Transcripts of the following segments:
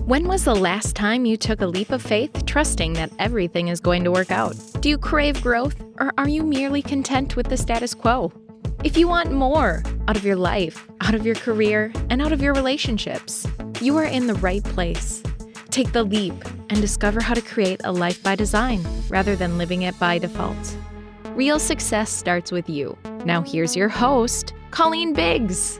When was the last time you took a leap of faith, trusting that everything is going to work out? Do you crave growth, or are you merely content with the status quo? If you want more out of your life, out of your career, and out of your relationships, you are in the right place. Take the leap and discover how to create a life by design rather than living it by default. Real success starts with you. Now here's your host, Colleen Biggs.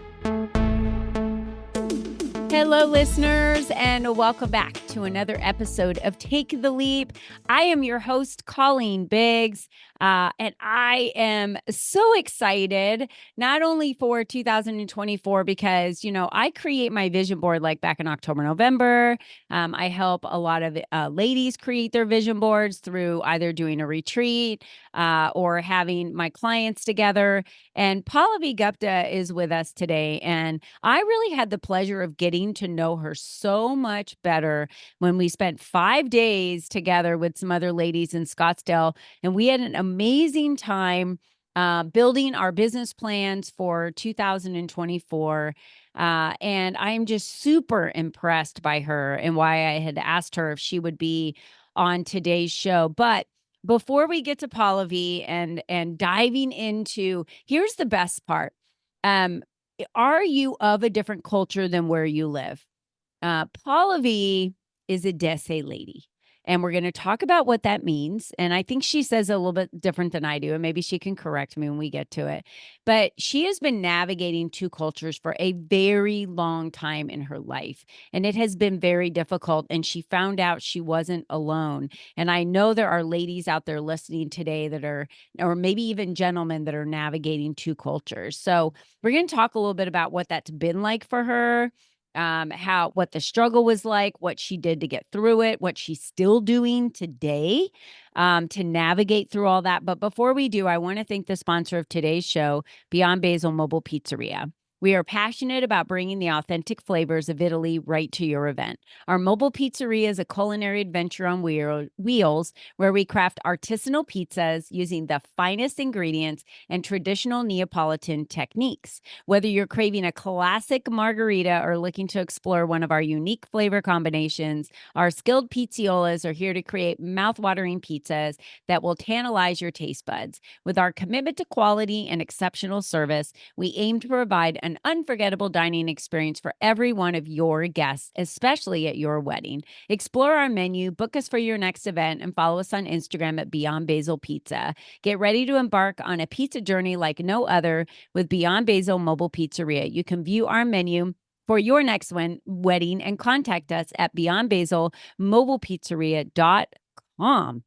Hello, listeners, and welcome back to another episode of Take the Leap. I am your host, Colleen Biggs, and I am so excited, not only for 2024, because, I create my vision board like back in October, November. I help a lot of ladies create their vision boards through either doing a retreat or having my clients together. And Pallavi Gupta is with us today, and I really had the pleasure of getting to know her so much better when we spent 5 days together with some other ladies in Scottsdale, and we had an amazing time building our business plans for 2024. And I'm just super impressed by her and why I had asked her if she would be on today's show. But before we get to Pallavi and diving into, here's the best part. Are you of a different culture than where you live? Pallavi is a Desi lady, and we're going to talk about what that means. And I think she says a little bit different than I do, and maybe she can correct me when we get to it. But she has been navigating two cultures for a very long time in her life, and it has been very difficult. And she found out she wasn't alone. And I know there are ladies out there listening today that are, or maybe even gentlemen that are navigating two cultures. So we're going to talk a little bit about what that's been like for her, what the struggle was like, what she did to get through it, what she's still doing today to navigate through all that. But before we do, I want to thank the sponsor of today's show, Beyond Basil Mobile Pizzeria. We are passionate about bringing the authentic flavors of Italy right to your event. Our mobile pizzeria is a culinary adventure on wheels where we craft artisanal pizzas using the finest ingredients and traditional Neapolitan techniques. Whether you're craving a classic margarita or looking to explore one of our unique flavor combinations, our skilled pizziolas are here to create mouth-watering pizzas that will tantalize your taste buds. With our commitment to quality and exceptional service, we aim to provide an unforgettable dining experience for every one of your guests, especially at your wedding. Explore our menu, book us for your next event, and follow us on Instagram at Beyond Basil Pizza. Get ready to embark on a pizza journey like no other with Beyond Basil Mobile Pizzeria. You can view our menu for your next wedding and contact us at beyondbasilmobilepizzeria.com.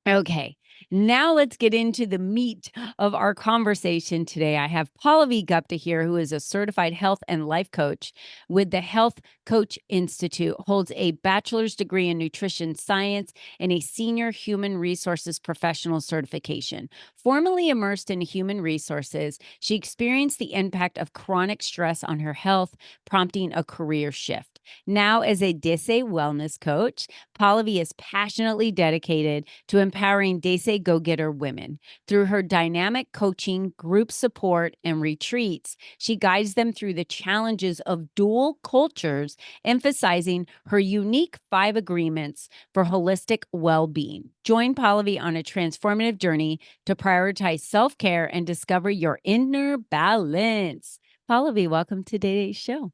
Okay, now let's get into the meat of our conversation today. I have Pallavi Gupta here, who is a certified health and life coach with the Health Coach Institute, holds a bachelor's degree in nutrition science and a senior human resources professional certification. Formerly immersed in human resources, she experienced the impact of chronic stress on her health, prompting a career shift. Now, as a Desi wellness coach, Pallavi is passionately dedicated to empowering Desi go-getter women. Through her dynamic coaching, group support, and retreats, she guides them through the challenges of dual cultures, emphasizing her unique 5 agreements for holistic well-being. Join Pallavi on a transformative journey to prioritize self-care and discover your inner balance. Pallavi, welcome to today's show.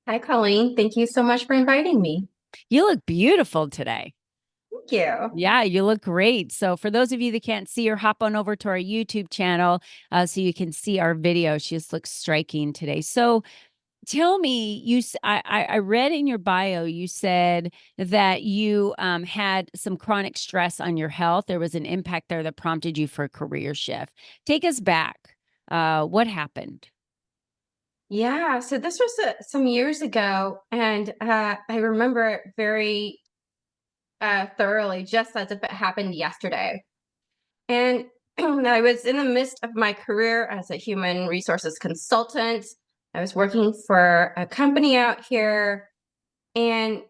Hi, Colleen. Thank you so much for inviting me. You look beautiful today. Thank you. Yeah, you look great. So for those of you that can't see her, hop on over to our YouTube channel so you can see our video. She just looks striking today. So tell me, I read in your bio, you said that you had some chronic stress on your health. There was an impact there that prompted you for a career shift. Take us back. What happened? Yeah, so this was some years ago, and I remember it very thoroughly, just as if it happened yesterday. And I was in the midst of my career as a human resources consultant. I was working for a company out here, and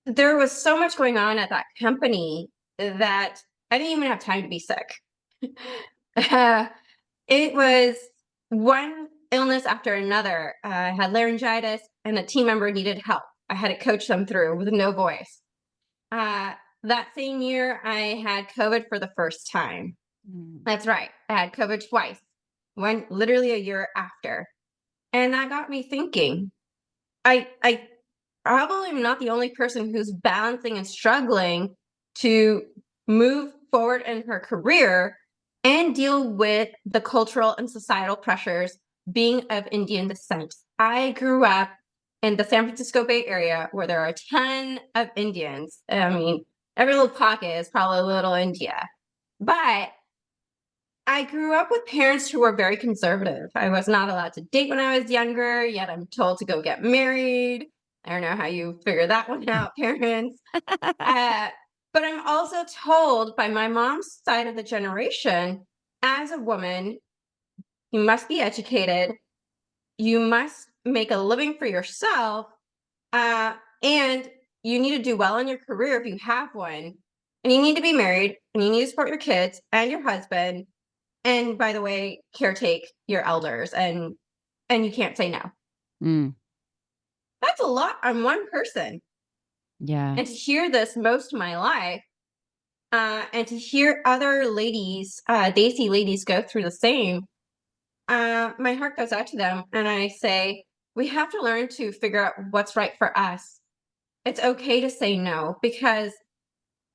there was so much going on at that company that I didn't even have time to be sick. It was one illness after another. I had laryngitis, and a team member needed help. I had to coach them through with no voice. That same year, I had COVID for the first time. Mm. That's right. I had COVID twice, one literally a year after. And that got me thinking. I probably am not the only person who's balancing and struggling to move forward in her career and deal with the cultural and societal pressures being of Indian descent. I grew up in the San Francisco Bay Area where there are a ton of Indians. I mean, every little pocket is probably a little India. But I grew up with parents who were very conservative. I was not allowed to date when I was younger, yet I'm told to go get married. I don't know how you figure that one out, parents. But I'm also told by my mom's side of the generation, as a woman, you must be educated, you must make a living for yourself, and you need to do well in your career if you have one. And you need to be married, and you need to support your kids and your husband, and by the way, caretake your elders, and you can't say no. Mm. That's a lot on one person. Yeah. And to hear this most of my life, and to hear other ladies, Desi ladies go through the same, my heart goes out to them, and I say, we have to learn to figure out what's right for us. It's okay to say no, because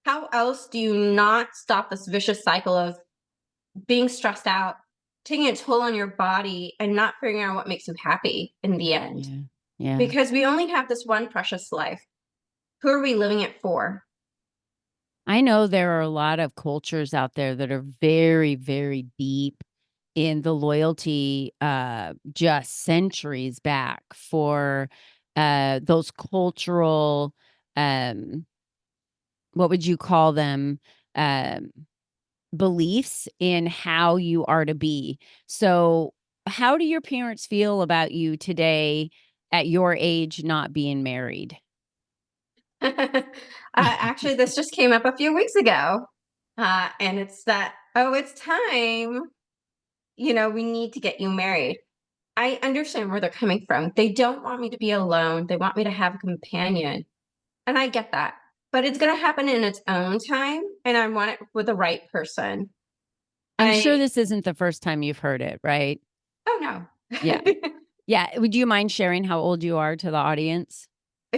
how else do you not stop this vicious cycle of being stressed out, taking a toll on your body, and not figuring out what makes you happy in the end? Yeah. Yeah. Because we only have this one precious life. Who are we living it for? I know there are a lot of cultures out there that are very, very deep in the loyalty, just centuries back for those cultural, um, what would you call them? Um, Beliefs in how you are to be. So, how do your parents feel about you today at your age not being married? Actually, this just came up a few weeks ago. And it's that, oh, it's time. We need to get you married. I understand where they're coming from. They don't want me to be alone. They want me to have a companion. And I get that. But it's going to happen in its own time. And I want it with the right person. I'm sure I, this isn't the first time you've heard it, right? oh no. Yeah. Yeah. Would you mind sharing how old you are to the audience?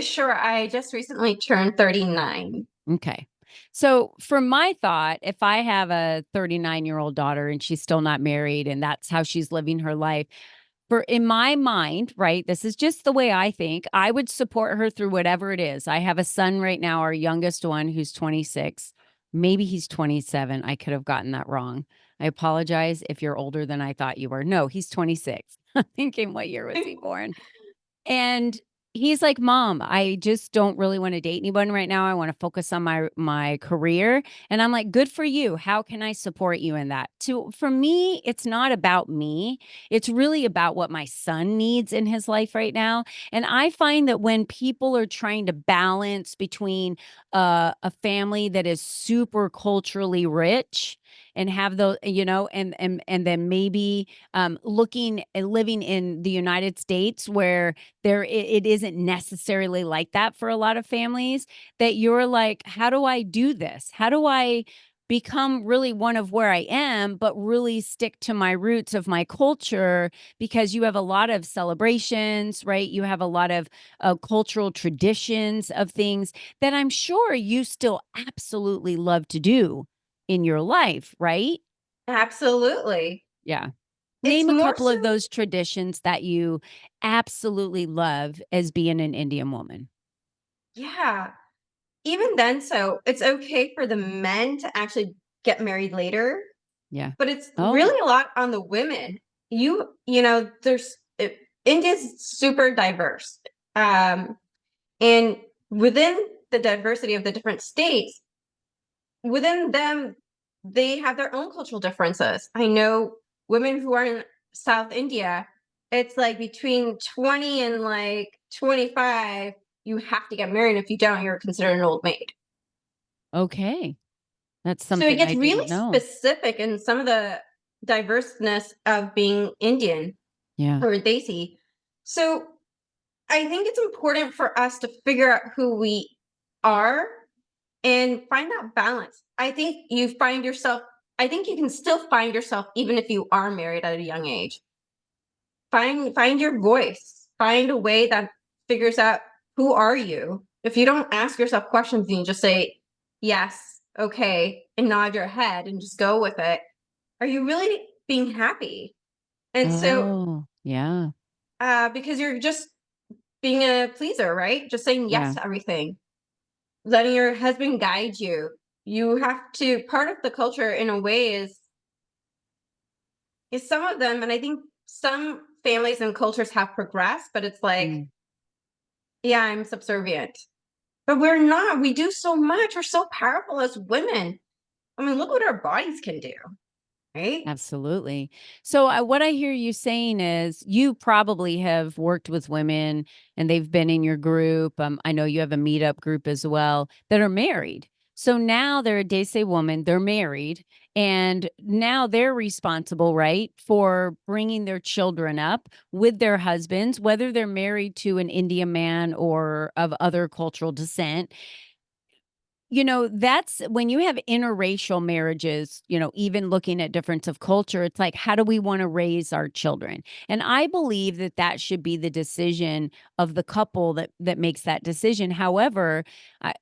Sure. I just recently turned 39. Okay. So, for my thought, if I have a 39-year-old daughter and she's still not married and that's how she's living her life, for in my mind, right, this is just the way I think, I would support her through whatever it is. I have a son right now, our youngest one, who's 26. Maybe he's 27. I could have gotten that wrong. I apologize if you're older than I thought you were. No, he's 26. I'm thinking, what year was he born? And he's like, "Mom, I just don't really want to date anyone right now. I want to focus on my career." And I'm like, "Good for you. How can I support you in that?" For me, it's not about me. It's really about what my son needs in his life right now. And I find that when people are trying to balance between a family that is super culturally rich and have those, and then maybe looking and living in the United States where it isn't necessarily like that for a lot of families, that you're like, how do I do this? How do I become really one of where I am, but really stick to my roots of my culture? Because you have a lot of celebrations, right? You have a lot of cultural traditions of things that I'm sure you still absolutely love to do in your life, right? Absolutely. Yeah. It's Name a more couple so, of those traditions that you absolutely love as being an Indian woman. yeah. Even then, so it's okay for the men to actually get married later, Yeah. but it's Oh, really a lot on the women. India's super diverse. And within the diversity of the different states, within them, they have their own cultural differences. I know women who are in South India, it's like between 20 and like 25, you have to get married. If you don't, you're considered an old maid. okay. That's So it something gets I really didn't know. specific in some of the diverseness of being Indian Yeah. or Desi. So I think it's important for us to figure out who we are and find that balance. I think you find yourself, I think you can still find yourself even if you are married at a young age. Find your voice. Find a way that figures out who are you. If you don't ask yourself questions and you just say yes, okay, and nod your head and just go with it, are you really being happy? And so Oh, yeah. because you're just being a pleaser, right? Just saying yes Yeah. to everything, letting your husband guide you. You have to, part of the culture in a way is some of them, and I think some families and cultures have progressed, but it's like, Mm. yeah, I'm subservient. But we're not. We do so much. We're so powerful as women. I mean, look what our bodies can do, right? Absolutely. So, what I hear you saying is you probably have worked with women and they've been in your group. I know you have a meetup group as well that are married. So now they're a Desi woman, they're married, and now they're responsible, right, for bringing their children up with their husbands, whether they're married to an Indian man or of other cultural descent. That's when you have interracial marriages, even looking at difference of culture, it's like, how do we want to raise our children? And I believe that that should be the decision of the couple that makes that decision. However,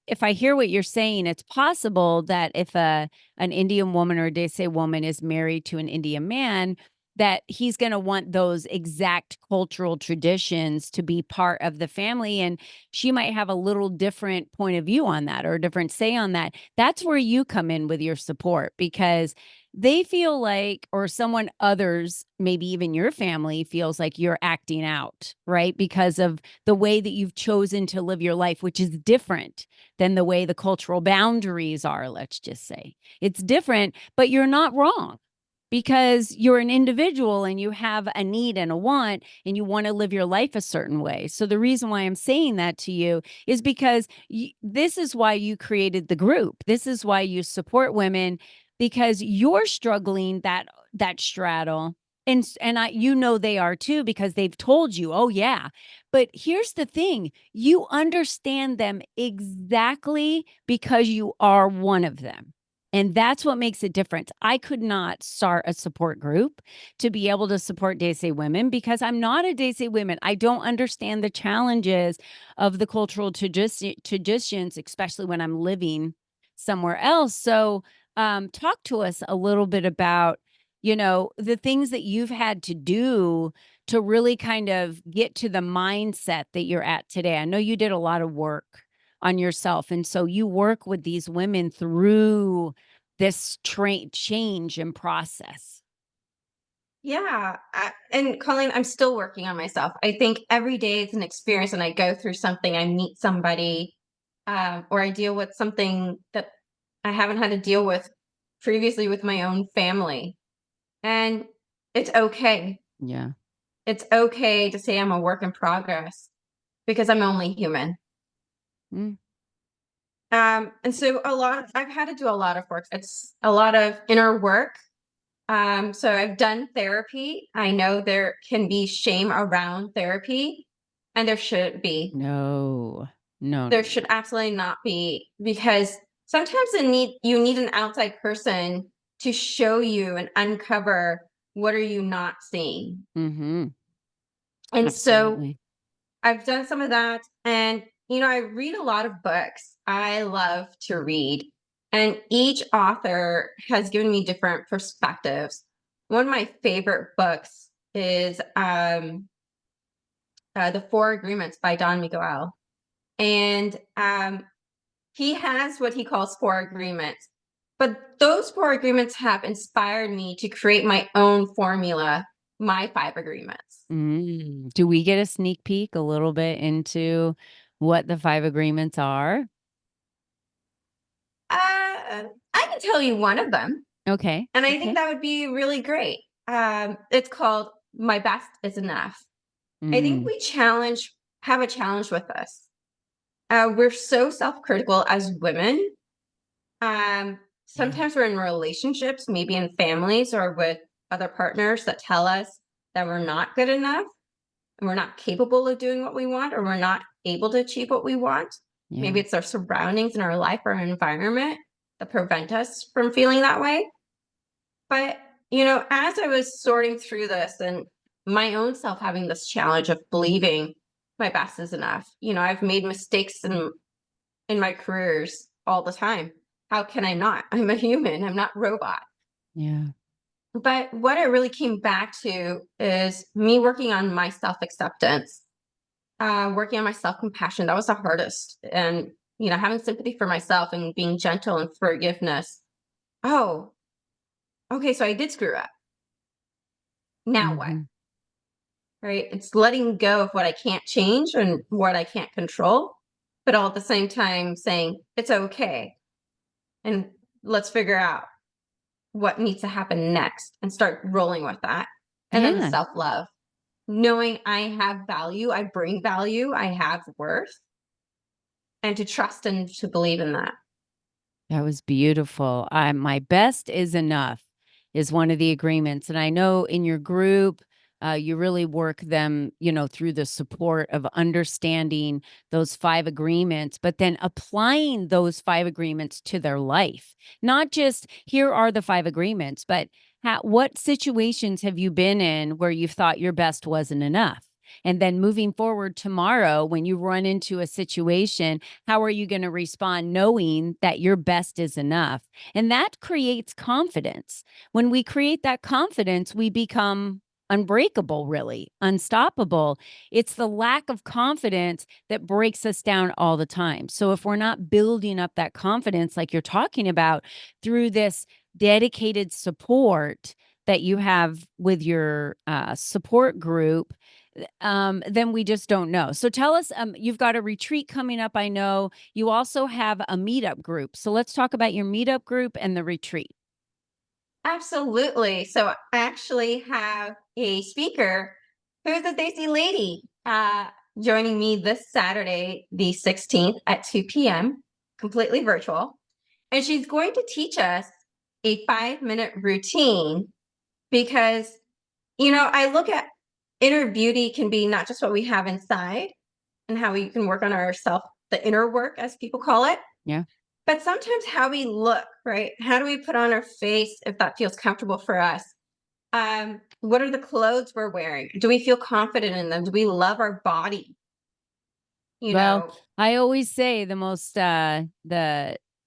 if I hear what you're saying, it's possible that if an Indian woman or a Desi woman is married to an Indian man, that he's going to want those exact cultural traditions to be part of the family. And she might have a little different point of view on that or a different say on that. That's where you come in with your support because they feel like, or someone others, maybe even your family feels like you're acting out, right? Because of the way that you've chosen to live your life, which is different than the way the cultural boundaries are, let's just say. It's different, but you're not wrong because you're an individual and you have a need and a want and you want to live your life a certain way. So the reason why I'm saying that to you is because this is why you created the group. This is why you support women because you're struggling that straddle and they are too because they've told you, "Oh yeah." But here's the thing, you understand them exactly because you are one of them. And that's what makes a difference. I could not start a support group to be able to support Desi women because I'm not a Desi woman. I don't understand the challenges of the cultural traditions, especially when I'm living somewhere else. So, talk to us a little bit about, the things that you've had to do to really kind of get to the mindset that you're at today. I know you did a lot of work on yourself. And so you work with these women through this change and process. Yeah. And Colleen, I'm still working on myself. I think every day is an experience and I go through something, I meet somebody, or I deal with something that I haven't had to deal with previously with my own family. And it's okay. Yeah. It's okay to say I'm a work in progress because I'm only human. Mm, And so I've had to do a lot of work. It's a lot of inner work. So I've done therapy. I know there can be shame around therapy, and there shouldn't be. no. No, There no, should no. absolutely not be because sometimes you need an outside person to show you and uncover what are you not seeing. Mhm. And so Absolutely. I've done some of that. And, I read a lot of books. I love to read. And each author has given me different perspectives. One of my favorite books is The Four Agreements by Don Miguel. And he has what he calls four agreements. But those four agreements have inspired me to create my own formula, my five agreements. Do we get a sneak peek a little bit into what the 5 agreements are? I can tell you one of them. Okay. And I think Okay. that would be really great. It's called My Best is Enough. I think Mm. have a challenge with us. We're so self critical as women. Yeah. Sometimes we're in relationships, maybe in families or with other partners that tell us that we're not good enough. and we're not capable of doing what we want, or we're not able to achieve what we want. Yeah. Maybe it's our surroundings in our life or our environment that prevent us from feeling that way. But, as I was sorting through this and my own self having this challenge of believing my best is enough, I've made mistakes in my careers all the time. How can I not? I'm a human, I'm not robot. Yeah. But what it really came back to is me working on my self acceptance, working on my self compassion. That was the hardest. And, having sympathy for myself and being gentle and forgiveness. Oh, okay. So I did screw up. Now what? Mhm. Right? It's letting go of what I can't change and what I can't control, but all at the same time saying it's okay. And let's figure out what needs to happen next and start rolling with that. And then the Yeah. self love, knowing I have value, I bring value, I have worth, and to trust and to believe in that. That was beautiful. My best is enough is one of the agreements. And I know in your group, you really work them, through the support of understanding those 5 agreements, but then applying those 5 agreements to their life. Not just here are the 5 agreements, but what situations have you been in where you thought your best wasn't enough? And then moving forward tomorrow, when you run into a situation, how are you going to respond knowing that your best is enough? And that creates confidence. When we create that confidence, we become unbreakable, really, unstoppable. It's the lack of confidence that breaks us down all the time. So if we're not building up that confidence, like you're talking about, through this dedicated support that you have with your support group, then we just don't know. So tell us, you've got a retreat coming up. I know you also have a meetup group. So let's talk about your meetup group and the retreat. Absolutely. So I actually have a speaker who's a Desi lady joining me this Saturday, the 16th at 2 p.m., completely virtual. And she's going to teach us a 5-minute routine because, I look at inner beauty can be not just what we have inside and how we can work on ourself, the inner work, as people call it, Yeah. but sometimes how we look, right? How do we put on our face if that feels comfortable for us? What are the clothes we're wearing? Do we feel confident in them? Do we love our body? You Well, know, I always say the most the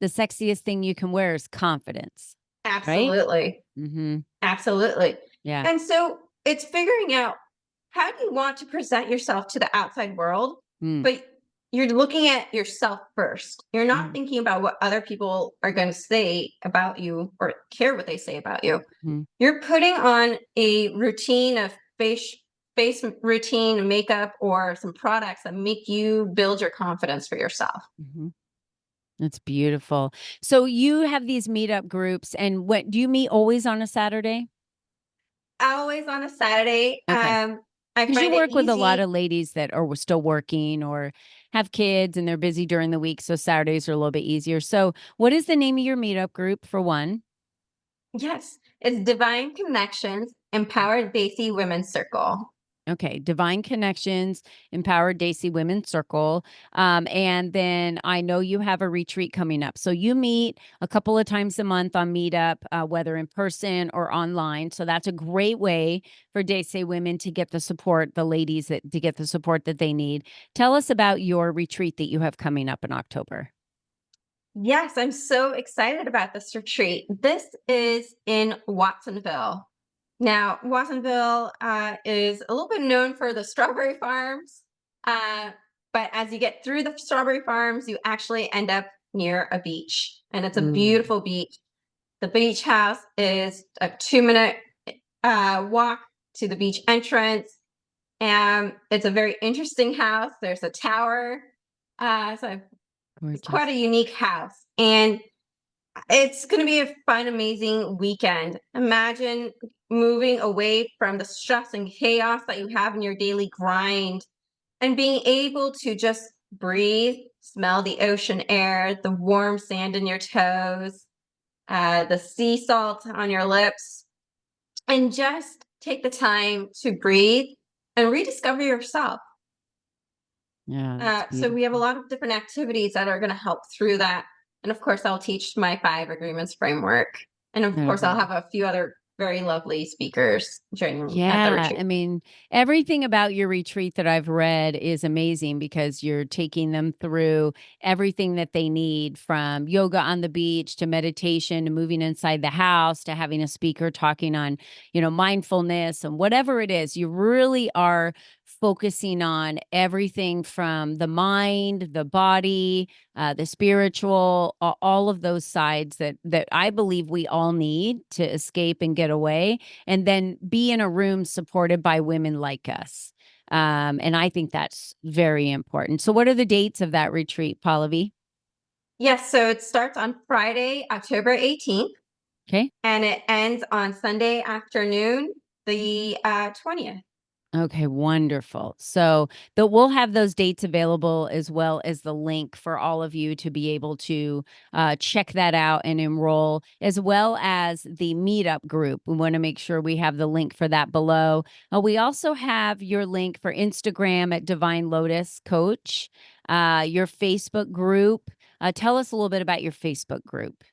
sexiest thing you can wear is confidence, right? absolutely. Mhm. Absolutely. Yeah. And so it's figuring out how do you want to present yourself to the outside world, Mm. but you're looking at yourself first. You're not Mm. thinking about what other people are going to say about you or care what they say about you. Mhm. You're putting on a routine of face routine, makeup, or some products that make you build your confidence for yourself. Mhm. That's beautiful. So you have these meetup groups, and what do you meet always on a Saturday? Always on a Saturday. Okay. I 'Cause you find it work with a lot easy. of ladies that are still working or have kids and they're busy during the week, so Saturdays are a little bit easier. So, what is the name of your meetup group for one? Yes, it's Divine Connections Empowered Desi Women's Circle. Okay, Divine Connections, Empowered Desi Women's Circle. And then I know you have a retreat coming up. So you meet a couple of times a month on Meetup, whether in person or online. So that's a great way for Desi women to get the support, the ladies that to get the support that they need. Tell us about your retreat that you have coming up in October. Yes, I'm so excited about this retreat. This is in Watsonville. Now, Watsonville is a little bit known for the strawberry farms, uh, but as you get through the strawberry farms, you actually end up near a beach, and it's a Mm. beautiful beach. The beach house is a 2-minute walk to the beach entrance, and it's a very interesting house. There's a tower, so quite Gorgeous. a unique house, and it's going to be a fun, amazing weekend. Imagine moving away from the stress and chaos that you have in your daily grind and being able to just breathe, smell the ocean air, the warm sand in your toes, the sea salt on your lips, and just take the time to breathe and rediscover yourself. Yeah, that's So we have a beautiful. lot of different activities that are going to help through that. And of course, I'll teach my 5 agreements framework. And of course, I'll have a few other very lovely speakers joining at the Yeah, retreat. I mean, everything about your retreat that I've read is amazing because you're taking them through everything that they need from yoga on the beach to meditation to moving inside the house to having a speaker talking on, mindfulness and whatever it is. You really are focusing on everything from the mind, the body, the spiritual, all of those sides that I believe we all need to escape and get away and then be in a room supported by women like us. And I think that's very important. So, what are the dates of that retreat, Pallavi? Yes, so it starts on Friday, October 18th, Okay. and it ends on Sunday afternoon, the 20th. Okay, wonderful. So we'll have those dates available as well as the link for all of you to be able to check that out and enroll, as well as the meetup group. We want to make sure we have the link for that below. We also have your link for Instagram at Divine Lotus Coach, your Facebook group. Tell us a little bit about your Facebook group.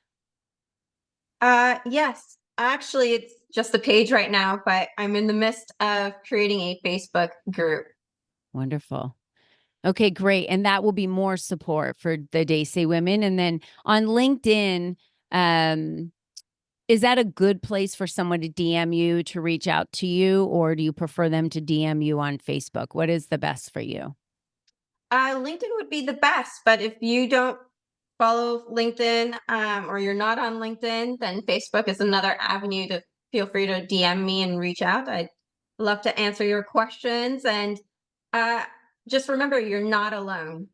Yes, actually, it's just a page right now, but I'm in the midst of creating a Facebook group. Wonderful. Okay, great. And that will be more support for the Desi women. And then on LinkedIn, um, is that a good place for someone to DM you to reach out to you, or do you prefer them to DM you on Facebook? What is the best for you? LinkedIn would be the best, but if you don't follow LinkedIn or you're not on LinkedIn, then Facebook is another avenue to feel free to DM me and reach out. I'd love to answer your questions. And uh, just remember, you're not alone.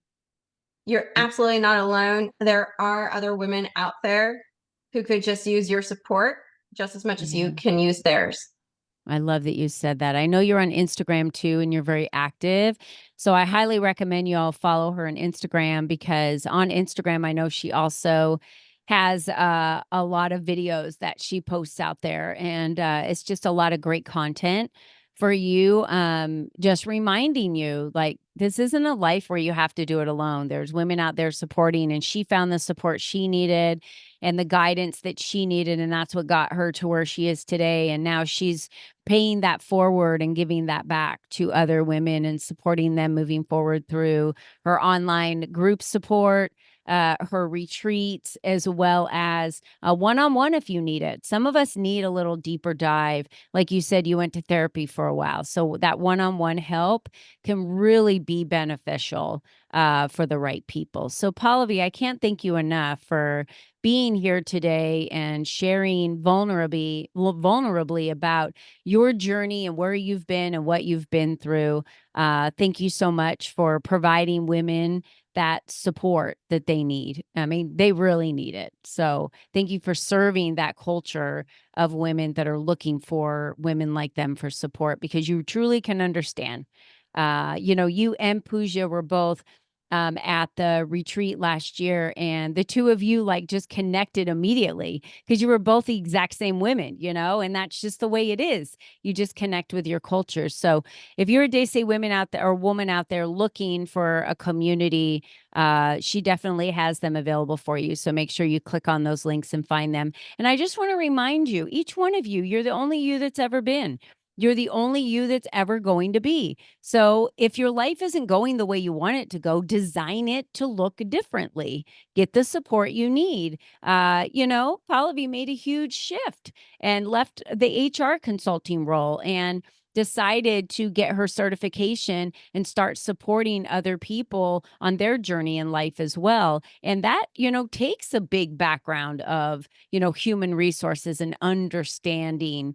You're absolutely not alone. There are other women out there who could just use your support just as much as you Yeah. can use theirs. I love that you said that. I know you're on Instagram too, and you're very active. So I highly recommend you all follow her on Instagram because on Instagram, I know she also has a lot of videos that she posts out there. And it's just a lot of great content for you. Just reminding you like, this isn't a life where you have to do it alone. There's women out there supporting, and she found the support she needed and the guidance that she needed. And that's what got her to where she is today. And now she's paying that forward and giving that back to other women and supporting them moving forward through her online group support, her retreats, as well as a one-on-one if you need it. Some of us need a little deeper dive. Like you said, you went to therapy for a while. So that one-on-one help can really be beneficial for the right people. So Pallavi, I can't thank you enough for being here today and sharing vulnerably about your journey and where you've been and what you've been through. Thank you so much for providing women that support that they need. I mean, they really need it. So thank you for serving that culture of women that are looking for women like them for support because you truly can understand. You and Pooja were both at the retreat last year, and the two of you like just connected immediately because you were both the exact same women, and that's just the way it is. You just connect with your cultures. So if you're a Desi women out there or woman out there looking for a community, she definitely has them available for you. So make sure you click on those links and find them. And I just want to remind you, each one of you, you're the only you that's ever been. You're the only you that's ever going to be. So if your life isn't going the way you want it to go, design it to look differently. Get the support you need. Pallavi made a huge shift and left the HR consulting role and decided to get her certification and start supporting other people on their journey in life as well. And that, takes a big background of, human resources and understanding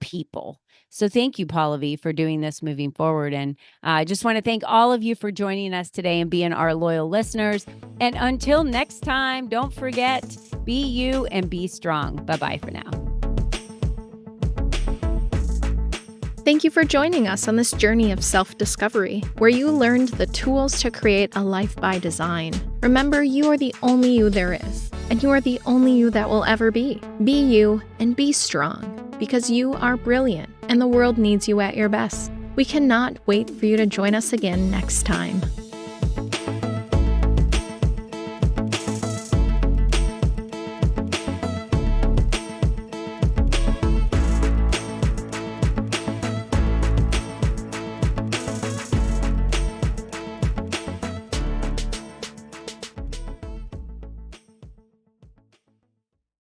people. So thank you, Pallavi, for doing this moving forward. And I just want to thank all of you for joining us today and being our loyal listeners. And until next time, don't forget, be you and be strong. Bye-bye for now. Thank you for joining us on this journey of self-discovery, where you learned the tools to create a life by design. Remember, you are the only you there is, and you are the only you that will ever be. Be you and be strong, because you are brilliant, and the world needs you at your best. We cannot wait for you to join us again next time.